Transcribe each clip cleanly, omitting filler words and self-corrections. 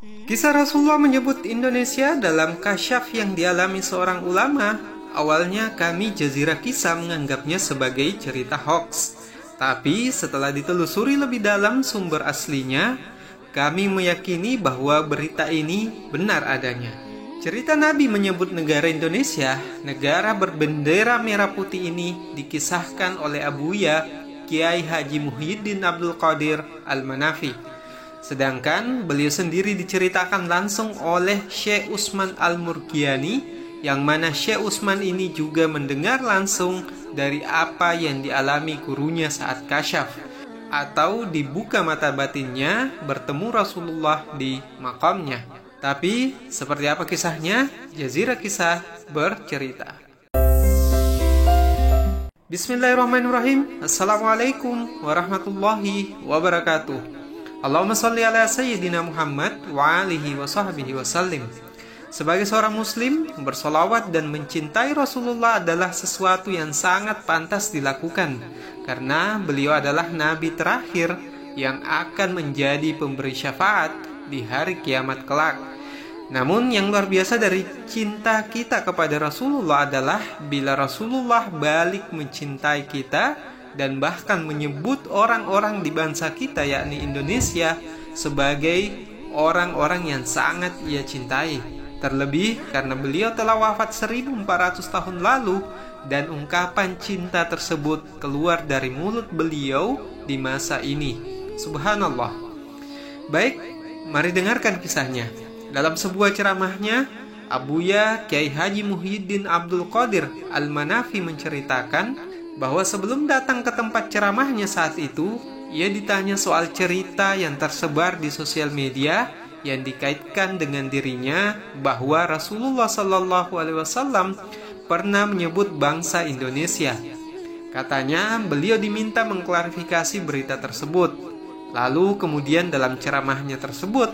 Kisah Rasulullah menyebut Indonesia dalam kasyaf yang dialami seorang ulama. Awalnya kami Jazirah Kisah menganggapnya sebagai cerita hoax. Tapi setelah ditelusuri lebih dalam sumber aslinya, kami meyakini bahwa berita ini benar adanya. Cerita Nabi menyebut negara Indonesia, negara berbendera merah putih ini dikisahkan oleh Abuya Kiai Haji Muhyiddin Abdul Qadir Al-Manafi. Sedangkan beliau sendiri diceritakan langsung oleh Syekh Utsman Al-Murgiani, yang mana Syekh Utsman ini juga mendengar langsung dari apa yang dialami gurunya saat kasyaf atau dibuka mata batinnya bertemu Rasulullah di makamnya. Tapi seperti apa kisahnya? Jazirah Kisah bercerita. Bismillahirrahmanirrahim. Assalamualaikum warahmatullahi wabarakatuh. Allahumma salli ala Sayyidina Muhammad wa alihi wa sahbihi wa sallim. Sebagai seorang muslim, bersolawat dan mencintai Rasulullah adalah sesuatu yang sangat pantas dilakukan, karena beliau adalah nabi terakhir yang akan menjadi pemberi syafaat di hari kiamat kelak. Namun yang luar biasa dari cinta kita kepada Rasulullah adalah bila Rasulullah balik mencintai kita dan bahkan menyebut orang-orang di bangsa kita, yakni Indonesia, sebagai orang-orang yang sangat ia cintai. Terlebih karena beliau telah wafat 1400 tahun lalu dan ungkapan cinta tersebut keluar dari mulut beliau di masa ini. Subhanallah. Baik, mari dengarkan kisahnya. Dalam sebuah ceramahnya, Abuya Kiai Haji Muhyiddin Abdul Qadir Al-Manafi menceritakan bahwa sebelum datang ke tempat ceramahnya saat itu, ia ditanya soal cerita yang tersebar di sosial media yang dikaitkan dengan dirinya bahwa Rasulullah SAW pernah menyebut bangsa Indonesia. Katanya beliau diminta mengklarifikasi berita tersebut. Lalu kemudian dalam ceramahnya tersebut,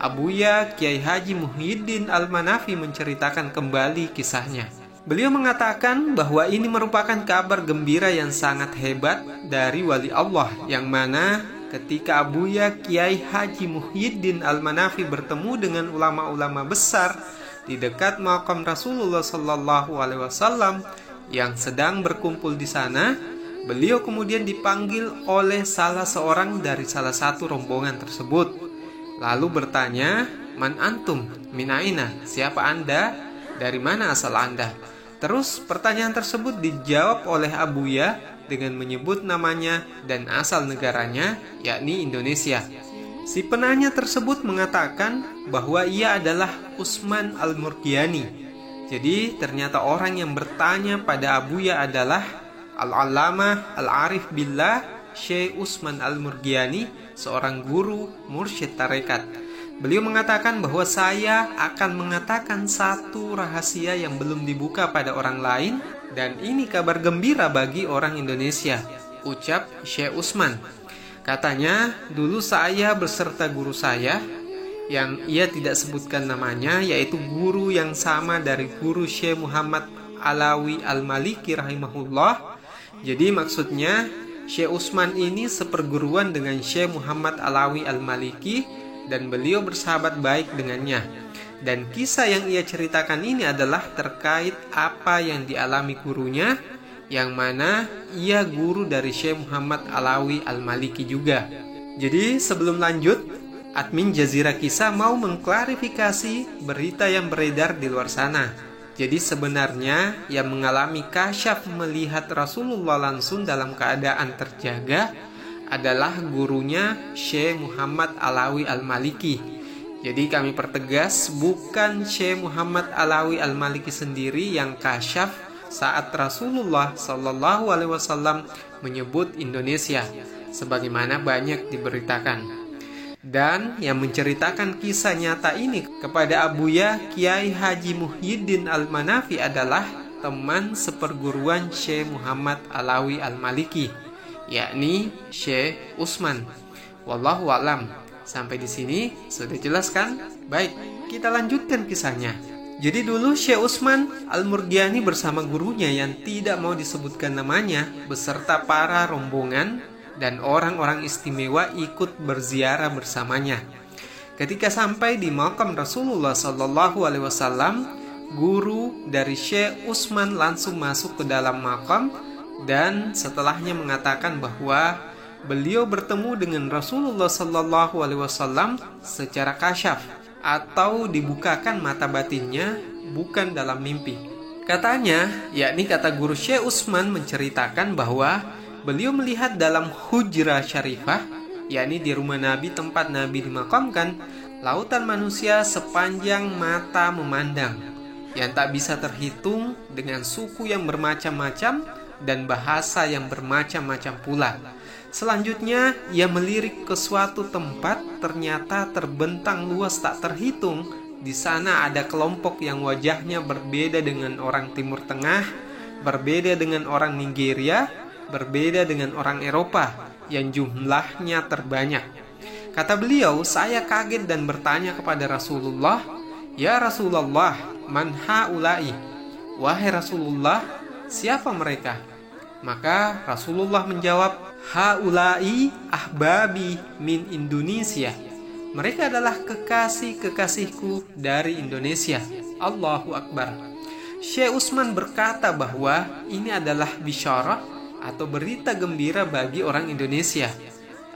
Abuya Kiai Haji Muhyiddin Al-Manafi menceritakan kembali kisahnya. Beliau mengatakan bahwa ini merupakan kabar gembira yang sangat hebat dari wali Allah, yang mana ketika Abuya Kiai Haji Muhyiddin Al-Manafi bertemu dengan ulama-ulama besar di dekat makam Rasulullah SAW yang sedang berkumpul di sana, beliau kemudian dipanggil oleh salah seorang dari salah satu rombongan tersebut. Lalu bertanya, "Man antum? Min aina? Siapa Anda? Dari mana asal Anda?" Terus pertanyaan tersebut dijawab oleh Abuya dengan menyebut namanya dan asal negaranya, yakni Indonesia. Si penanya tersebut mengatakan bahwa ia adalah Utsman Al-Murgiani. Jadi ternyata orang yang bertanya pada Abuya adalah Al-Allamah Al-Arif Billah Syekh Utsman Al-Murgiani, seorang guru mursyid tarekat. Beliau mengatakan bahwa saya akan mengatakan satu rahasia yang belum dibuka pada orang lain, dan ini kabar gembira bagi orang Indonesia, ucap Syekh Utsman. Katanya, dulu saya beserta guru saya, yang ia tidak sebutkan namanya, yaitu guru yang sama dari guru Syekh Muhammad Alawi Al-Maliki rahimahullah. Jadi maksudnya Syekh Utsman ini seperguruan dengan Syekh Muhammad Alawi Al-Maliki, dan beliau bersahabat baik dengannya. Dan kisah yang ia ceritakan ini adalah terkait apa yang dialami gurunya, yang mana ia guru dari Syekh Muhammad Alawi Al-Maliki juga. Jadi sebelum lanjut, admin Jazirah Kisah mau mengklarifikasi berita yang beredar di luar sana. Jadi sebenarnya yang mengalami kasyaf melihat Rasulullah langsung dalam keadaan terjaga adalah gurunya Syekh Muhammad Alawi Al-Maliki. Jadi kami pertegas, bukan Syekh Muhammad Alawi Al-Maliki sendiri yang kasyaf saat Rasulullah SAW menyebut Indonesia, sebagaimana banyak diberitakan. Dan yang menceritakan kisah nyata ini kepada Abuya Kiai Haji Muhyiddin Al-Manafi adalah teman seperguruan Syekh Muhammad Alawi Al-Maliki, yakni Syekh Utsman. Wallahu a'lam. Sampai di sini sudah jelas kan? Baik, kita lanjutkan kisahnya. Jadi dulu Syekh Utsman Al-Murgiani bersama gurunya yang tidak mau disebutkan namanya beserta para rombongan dan orang-orang istimewa ikut berziarah bersamanya. Ketika sampai di makam Rasulullah Sallallahu Alaihi Wasallam, guru dari Syekh Utsman langsung masuk ke dalam makam dan setelahnya mengatakan bahwa beliau bertemu dengan Rasulullah Sallallahu Alaihi Wasallam secara kasyaf atau dibukakan mata batinnya, bukan dalam mimpi. Katanya, yakni kata guru Syekh Utsman menceritakan bahwa beliau melihat dalam hujrah syarifah, yakni di rumah Nabi tempat Nabi dimakamkan, lautan manusia sepanjang mata memandang, yang tak bisa terhitung dengan suku yang bermacam-macam dan bahasa yang bermacam-macam pula. Selanjutnya, ia melirik ke suatu tempat, ternyata terbentang luas tak terhitung. Di sana ada kelompok yang wajahnya berbeda dengan orang Timur Tengah, berbeda dengan orang Nigeria, berbeda dengan orang Eropa, yang jumlahnya terbanyak. Kata beliau, saya kaget dan bertanya kepada Rasulullah, "Ya Rasulullah, man haula'i?" Wahai Rasulullah, siapa mereka? Maka Rasulullah menjawab, "Haula'i ahbabi min Indonesia." Mereka adalah kekasih-kekasihku dari Indonesia. Allahu Akbar. Syekh Utsman berkata bahwa ini adalah bisyarah atau berita gembira bagi orang Indonesia.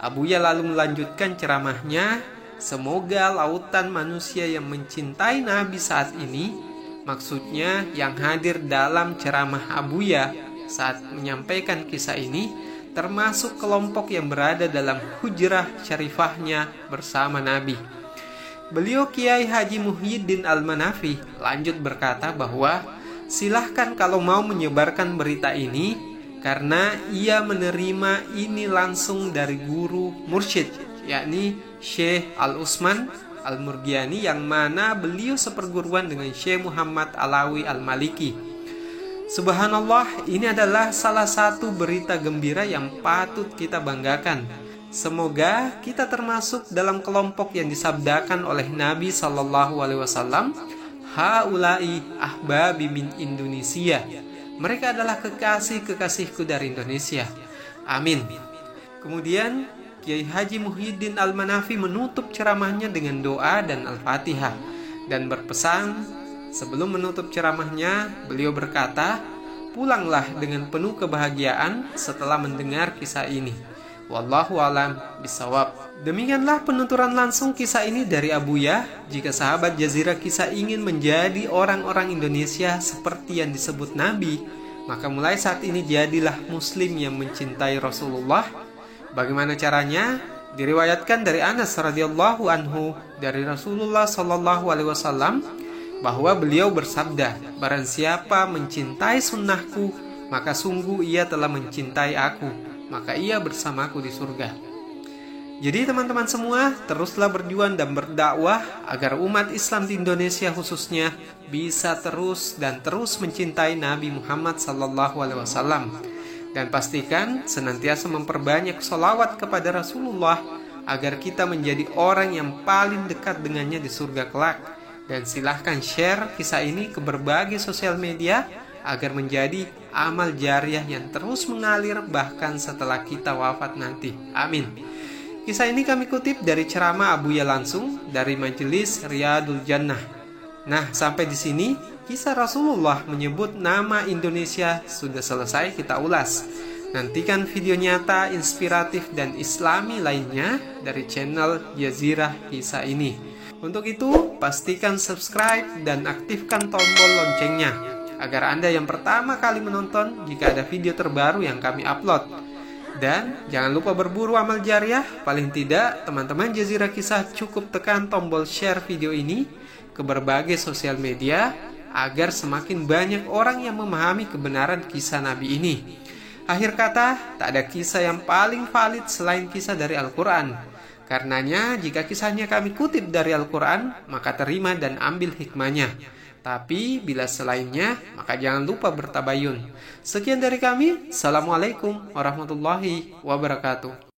Abuya lalu melanjutkan ceramahnya, semoga lautan manusia yang mencintai Nabi saat ini, maksudnya yang hadir dalam ceramah Abuya saat menyampaikan kisah ini, termasuk kelompok yang berada dalam hujrah syarifahnya bersama Nabi. Beliau Kiai Haji Muhyiddin Al-Manafi lanjut berkata bahwa silahkan kalau mau menyebarkan berita ini, karena ia menerima ini langsung dari guru mursyid, yakni Syekh Al-Utsman Al-Murgiani, yang mana beliau seperguruan dengan Syekh Muhammad Alawi Al-Maliki. Subhanallah, ini adalah salah satu berita gembira yang patut kita banggakan. Semoga kita termasuk dalam kelompok yang disabdakan oleh Nabi Sallallahu Alaihi Wasallam, haulai ahbabi min Indonesia. Mereka adalah kekasih-kekasihku dari Indonesia. Amin. Kemudian Kiai Haji Muhyiddin Al-Manafi menutup ceramahnya dengan doa dan Al-Fatihah dan berpesan. Sebelum menutup ceramahnya, beliau berkata, "Pulanglah dengan penuh kebahagiaan setelah mendengar kisah ini. Wallahu alam bisawab." Demikianlah penuturan langsung kisah ini dari Abuya. Jika sahabat Jazirah Kisah ingin menjadi orang-orang Indonesia seperti yang disebut Nabi, maka mulai saat ini jadilah Muslim yang mencintai Rasulullah. Bagaimana caranya? Diriwayatkan dari Anas radhiyallahu anhu dari Rasulullah sallallahu alaihi wasallam bahwa beliau bersabda, "Barang siapa mencintai sunnahku, maka sungguh ia telah mencintai aku, maka ia bersamaku di surga." Jadi teman-teman semua, teruslah berjuang dan berdakwah agar umat Islam di Indonesia khususnya bisa terus mencintai Nabi Muhammad SAW. Dan pastikan senantiasa memperbanyak sholawat kepada Rasulullah agar kita menjadi orang yang paling dekat dengannya di surga kelak. Dan silahkan share kisah ini ke berbagai sosial media agar menjadi amal jariah yang terus mengalir bahkan setelah kita wafat nanti. Amin. Kisah ini kami kutip dari ceramah Abuya langsung dari Majelis Riyadul Jannah. Nah, sampai di sini kisah Rasulullah menyebut nama Indonesia sudah selesai kita ulas. Nantikan video nyata, inspiratif dan islami lainnya dari channel Jazirah Kisah ini. Untuk itu, pastikan subscribe dan aktifkan tombol loncengnya agar Anda yang pertama kali menonton jika ada video terbaru yang kami upload. Dan jangan lupa berburu amal jariah. Paling tidak, teman-teman Jazirah Kisah cukup tekan tombol share video ini ke berbagai sosial media agar semakin banyak orang yang memahami kebenaran kisah Nabi ini. Akhir kata, tak ada kisah yang paling valid selain kisah dari Al-Quran. Karenanya, jika kisahnya kami kutip dari Al-Quran, maka terima dan ambil hikmahnya. Tapi, bila selainnya, maka jangan lupa bertabayun. Sekian dari kami. Assalamualaikum warahmatullahi wabarakatuh.